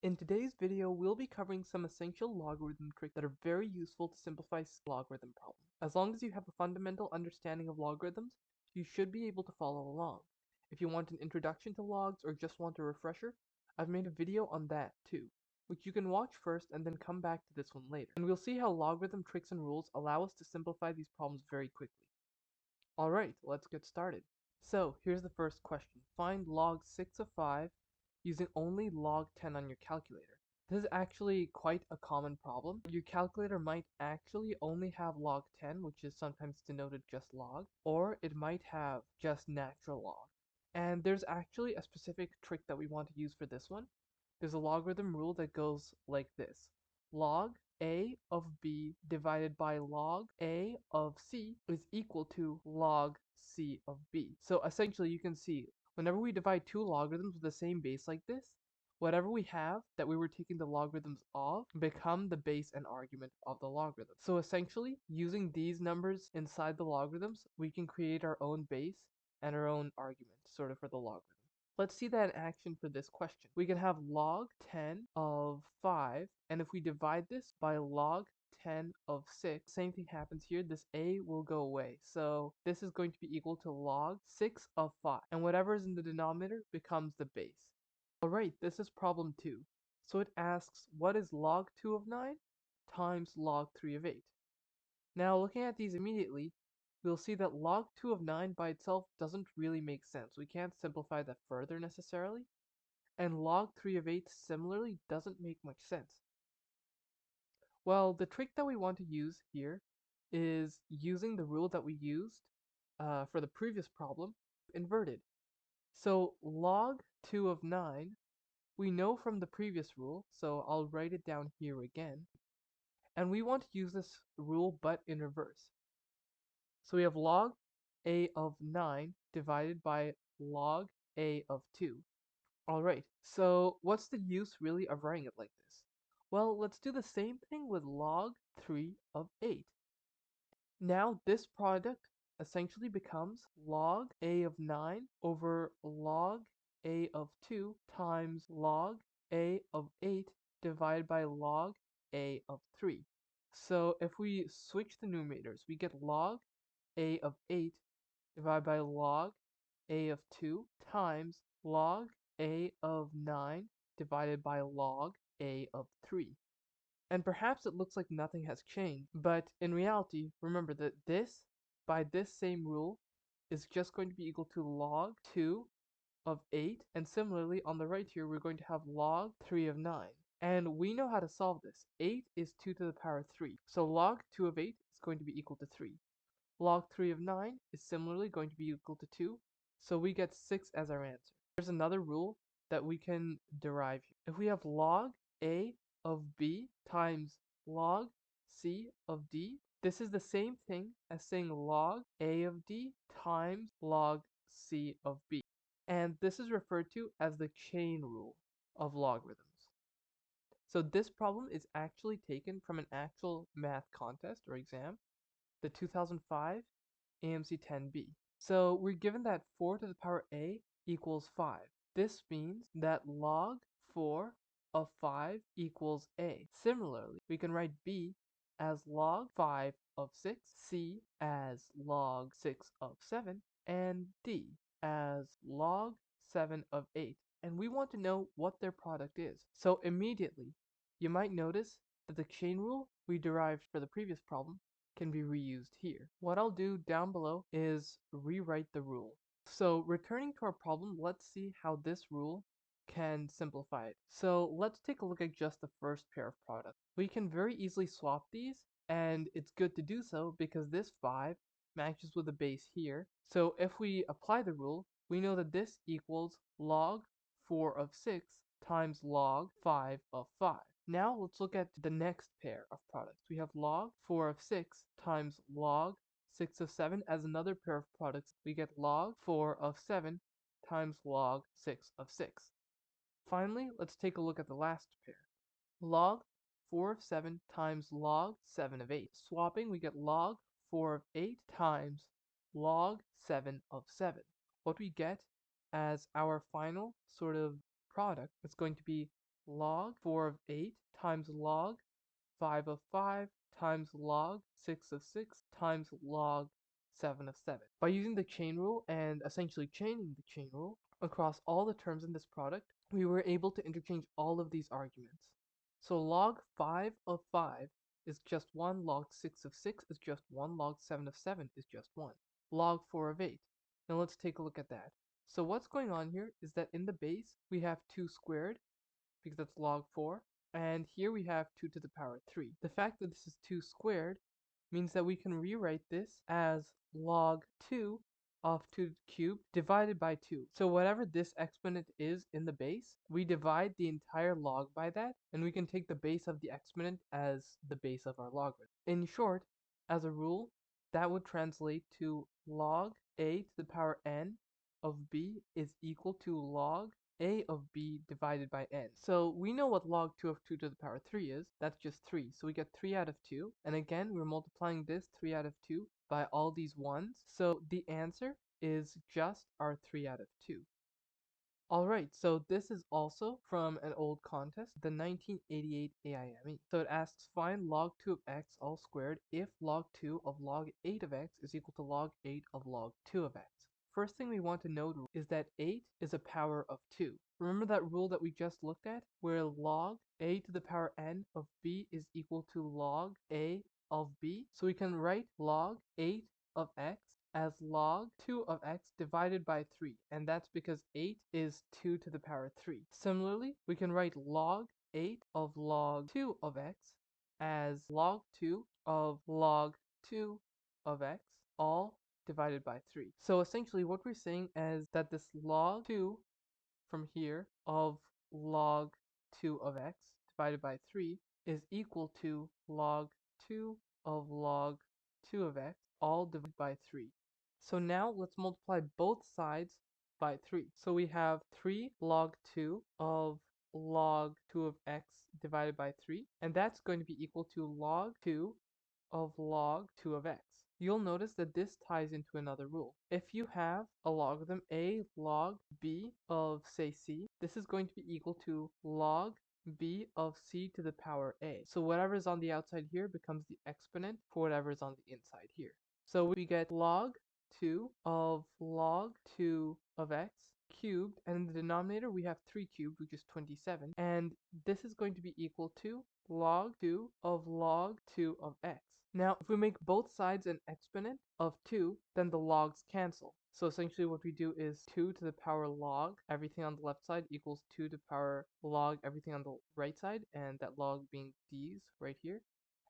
In today's video, we'll be covering some essential logarithm tricks that are very useful to simplify logarithm problems. As long as you have a fundamental understanding of logarithms, you should be able to follow along. If you want an introduction to logs or just want a refresher, I've made a video on that too, which you can watch first and then come back to this one later. And we'll see how logarithm tricks and rules allow us to simplify these problems very quickly. Alright, let's get started. So, here's the first question. Find log 6 of 5 using only log 10 on your calculator. This is actually quite a common problem. Your calculator might actually only have log 10, which is sometimes denoted just log, or it might have just natural log. And there's actually a specific trick that we want to use for this one. There's a logarithm rule that goes like this. Log a of b divided by log a of c is equal to log c of b. So essentially you can see whenever we divide two logarithms with the same base like this, whatever we have that we were taking the logarithms of become the base and argument of the logarithm. So essentially using these numbers inside the logarithms, we can create our own base and our own argument sort of for the logarithm. Let's see that in action for this question. We can have log 10 of 5, and if we divide this by log 10 of 6, same thing happens here. This a will go away. So this is going to be equal to log 6 of 5, and whatever is in the denominator becomes the base. Alright, this is problem 2. So it asks, what is log 2 of 9 times log 3 of 8? Now looking at these immediately, we'll see that log 2 of 9 by itself doesn't really make sense. We can't simplify that further necessarily. And log 3 of 8 similarly doesn't make much sense. Well, the trick that we want to use here is using the rule that we used for the previous problem, inverted. So log 2 of 9, we know from the previous rule, so I'll write it down here again. And we want to use this rule but in reverse. So we have log a of 9 divided by log a of 2. Alright, so what's the use really of writing it like this? Well, let's do the same thing with log 3 of 8. Now this product essentially becomes log a of 9 over log a of 2 times log a of 8 divided by log a of 3. So if we switch the numerators, we get log a of 8 divided by log a of 2 times log a of 9 divided by log a of 3. And perhaps it looks like nothing has changed, but in reality, remember that this, by this same rule, is just going to be equal to log 2 of 8, and similarly on the right here, we're going to have log 3 of 9. And we know how to solve this. 8 is 2 to the power 3, so log 2 of 8 is going to be equal to 3. Log 3 of 9 is similarly going to be equal to 2, so we get 6 as our answer. There's another rule that we can derive here. If we have log a of b times log c of d, this is the same thing as saying log a of d times log c of b. And this is referred to as the chain rule of logarithms. So this problem is actually taken from an actual math contest or exam, the 2005 AMC 10B. So we're given that 4 to the power a equals 5. This means that log 4 of 5 equals a. Similarly, we can write b as log 5 of 6, c as log 6 of 7, and d as log 7 of 8. And we want to know what their product is. So immediately, you might notice that the chain rule we derived for the previous problem can be reused here. What I'll do down below is rewrite the rule. So returning to our problem, let's see how this rule can simplify it. So let's take a look at just the first pair of products. We can very easily swap these, and it's good to do so because this 5 matches with the base here. So if we apply the rule, we know that this equals log 4 of 6 times log 5 of 5. Now let's look at the next pair of products. We have log 4 of 6 times log 6 of 7 as another pair of products. We get log 4 of 7 times log 6 of 6. Finally, let's take a look at the last pair. Log 4 of 7 times log 7 of 8. Swapping, we get log 4 of 8 times log 7 of 7. What we get as our final sort of product is going to be log 4 of 8 times log 5 of 5 times log 6 of 6 times log 7 of 7. By using the chain rule and essentially chaining the chain rule across all the terms in this product, we were able to interchange all of these arguments. So log 5 of 5 is just 1, log 6 of 6 is just 1, log 7 of 7 is just 1, log 4 of 8. Now let's take a look at that. So what's going on here is that in the base we have 2 squared, because that's log 4, and here we have 2 to the power 3. The fact that this is 2 squared means that we can rewrite this as log 2 of 2 cubed divided by 2. So whatever this exponent is in the base, we divide the entire log by that, and we can take the base of the exponent as the base of our logarithm. In short, as a rule, that would translate to log a to the power n of b is equal to log a of b divided by n. So we know what log 2 of 2 to the power 3 is. That's just 3. So we get 3 out of 2. And again, we're multiplying this 3 out of 2 by all these 1s. So the answer is just our 3 out of 2. Alright, so this is also from an old contest, the 1988 AIME. So it asks, find log 2 of x all squared if log 2 of log 8 of x is equal to log 8 of log 2 of x. First thing we want to note is that 8 is a power of 2. Remember that rule that we just looked at, where log a to the power n of b is equal to log a of b? So we can write log 8 of x as log 2 of x divided by 3, and that's because 8 is 2 to the power 3. Similarly, we can write log 8 of log 2 of x as log 2 of log 2 of x, all divided by 3. So essentially what we're saying is that this log 2 from here of log 2 of x divided by 3 is equal to log 2 of log 2 of x, all divided by 3. So now let's multiply both sides by 3. So we have 3 log 2 of log 2 of x divided by 3, and that's going to be equal to log 2 of log 2 of x. You'll notice that this ties into another rule. If you have a logarithm a log b of, say, c, this is going to be equal to log b of c to the power a. So whatever is on the outside here becomes the exponent for whatever is on the inside here. So we get log 2 of log 2 of x cubed, and in the denominator we have 3 cubed, which is 27, and this is going to be equal to log 2 of log 2 of x. Now, if we make both sides an exponent of 2, then the logs cancel. So essentially what we do is 2 to the power log everything on the left side equals 2 to the power log everything on the right side, and that log being these right here.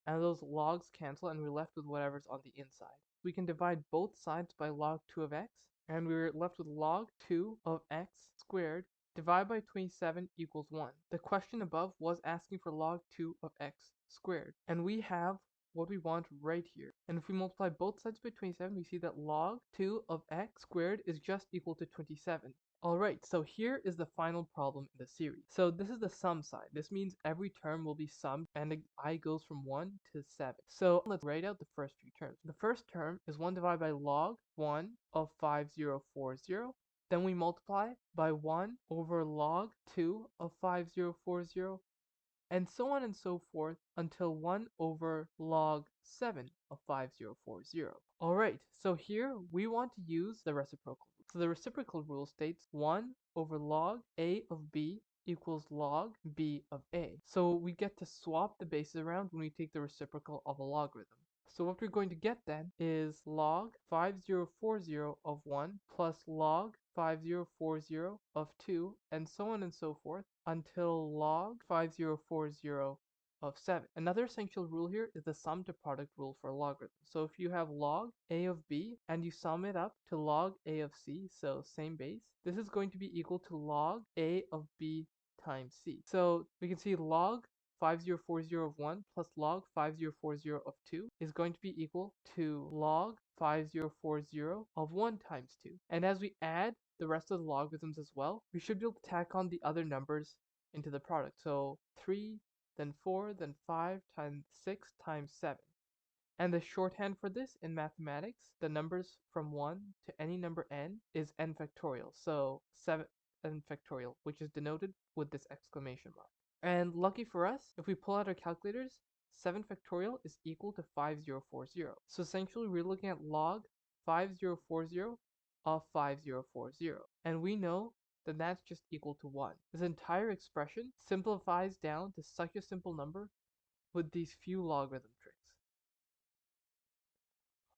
And those logs cancel, and we're left with whatever's on the inside. We can divide both sides by log 2 of x, and we're left with log 2 of x squared divided by 27 equals 1. The question above was asking for log 2 of x squared, and we have what we want right here. And if we multiply both sides by 27, we see that log 2 of x squared is just equal to 27. Alright, so here is the final problem in the series. So this is the sum side. This means every term will be summed, and the I goes from 1 to 7. So let's write out the first few terms. The first term is 1 divided by log 1 of 5040. Then we multiply by 1 over log 2 of 5040, and so on and so forth until 1 over log 7 of 5040. Alright, so here we want to use the reciprocal rule. So the reciprocal rule states 1 over log a of b equals log b of a. So we get to swap the bases around when we take the reciprocal of a logarithm. So what we're going to get then is log 5040 of 1 plus log 5040 of 2, and so on and so forth until log 5040 of 7. Another essential rule here is the sum to product rule for a logarithm. So if you have log a of b and you sum it up to log a of c, so same base, this is going to be equal to log a of b times c. So we can see log 5040 of 1 plus log 5040 of 2 is going to be equal to log 5040 of 1 times 2. And as we add the rest of the logarithms as well, we should be able to tack on the other numbers into the product. So 3, then 4, then 5 times 6 times 7. And the shorthand for this in mathematics, the numbers from 1 to any number n is n factorial. So 7 n factorial, which is denoted with this exclamation mark. And lucky for us, if we pull out our calculators, 7 factorial is equal to 5040. So essentially we're looking at log 5040 of 5040. And we know that that's just equal to 1. This entire expression simplifies down to such a simple number with these few logarithm tricks.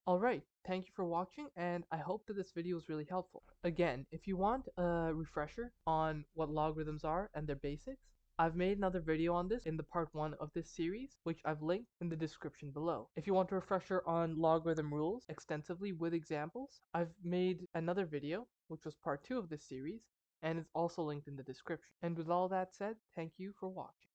Alright, thank you for watching, and I hope that this video was really helpful. Again, if you want a refresher on what logarithms are and their basics, I've made another video on this in the part 1 of this series, which I've linked in the description below. If you want a refresher on logarithm rules extensively with examples, I've made another video, which was part 2 of this series, and it's also linked in the description. And with all that said, thank you for watching.